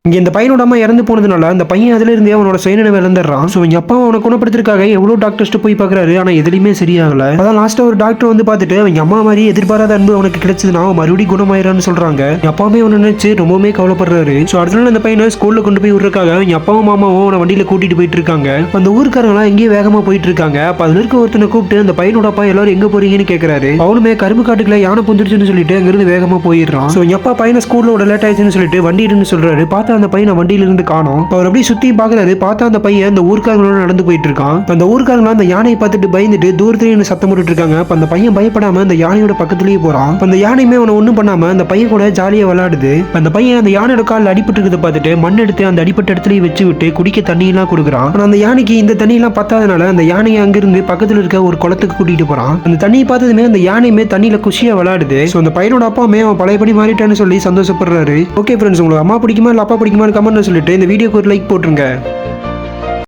இங்க இந்த பையனோட அம்மா இறந்து போனதுனால அந்த பையன் அதுல இருந்தே அவனோட சுயநினைவு இழந்துடுறான். ஸோ இங்க அப்பா அவனை குணப்படுத்துறதுக்காக எவ்வளவு டாக்டர்ஸ்ட்டு போய் பார்க்கறாரு, ஆனா எதுலையுமே சரியாகல. அதான் லாஸ்ட்டா ஒரு டாக்டர் வந்து பார்த்துட்டு அவங்க அம்மா மாதிரி எதிர்பாராத அன்பு அவனுக்கு கிடைச்சதுன்னா அவன் மறுபடியும் குணமாயிரான்னு சொல்றாங்க. அப்பாவுமே அவனை நினைச்சு ரொம்பவே கவலைப்படுறாரு. ஸோ அடுத்த அந்த பையனை ஸ்கூல்ல கொண்டு போய் விடுறதுக்காக அவங்க அப்பாவும் மாமாவும் அவனை வண்டியில கூட்டிட்டு போயிட்டு இருக்காங்க. அந்த ஊருக்காரங்களாம் எங்கேயும் வேகமா போயிட்டு இருக்காங்க. அப்ப அதுல இருக்க ஒருத்தனை கூப்பிட்டு அந்த பையனோட அப்பா எல்லாரும் எங்க போறீங்கன்னு கேட்கறாரு. அவனுமே கரும்பு காட்டுக்குள்ள யானை புந்துருச்சுன்னு சொல்லிட்டு அங்கிருந்து வேகமா போயிடுறான். ஸோ எங்க அப்பா பையனை ஸ்கூல்ல விட லேட் ஆயிடுச்சுன்னு சொல்லிட்டு வண்டி எடுன்னு சொல்றாரு. பார்த்தா அந்த பையனை வண்டியில இருந்து காணோம். அவர் அப்படியே சுத்தி பாக்குறாரு. பார்த்தா அந்த பையன் அந்த ஊர்க்காரங்களோட நடந்து போயிட்டு இருக்கான். அந்த ஊர்க்காரங்க அந்த யானையை பார்த்துட்டு பயந்துட்டு தூரத்துல சத்தம் போட்டுட்டு இருக்காங்க. அந்த பையன் பயப்படாம அந்த யானையோட பக்கத்துலயே போறான். அந்த யானையுமே அவனை ஒண்ணும் பண்ணாம அந்த பையன் கூட ஜாலியா விளையாடுது. அந்த பையன் அந்த யானையோட காலில் அடிபட்டு இருக்கிறத பார்த்துட்டு மண் எடுத்து அந்த அடிப்பட்ட இடத்துலயே வச்சு விட்டு குடிக்க தண்ணி எல்லாம் கொடுக்குறான். ஆனா அந்த யானைக்கு இந்த தண்ணி எல்லாம் பத்தாதனால அந்த யானையை அங்கிருந்து பக்கத்துல இருக்க ஒரு குளத்துக்கு கூட்டிட்டு போறான். அந்த தண்ணியை பார்த்ததுமே அந்த யானையுமே தண்ணியில குஷியா விளையாடுது. அந்த பையனோட அப்பாவுமே அவன் பழையபடி மாறிட்டான்னு சொல்லி சந்தோஷப்படுறாரு. ஓகே ஃப்ரெண்ட்ஸ், உங்களுக்கு அம்மா பிடிக்குமா இல்ல அப்பா பிடிக்குமா கமெண்ட்ல சொல்லிட்டு இந்த வீடியோக்கு ஒரு லைக் போட்டுருங்க.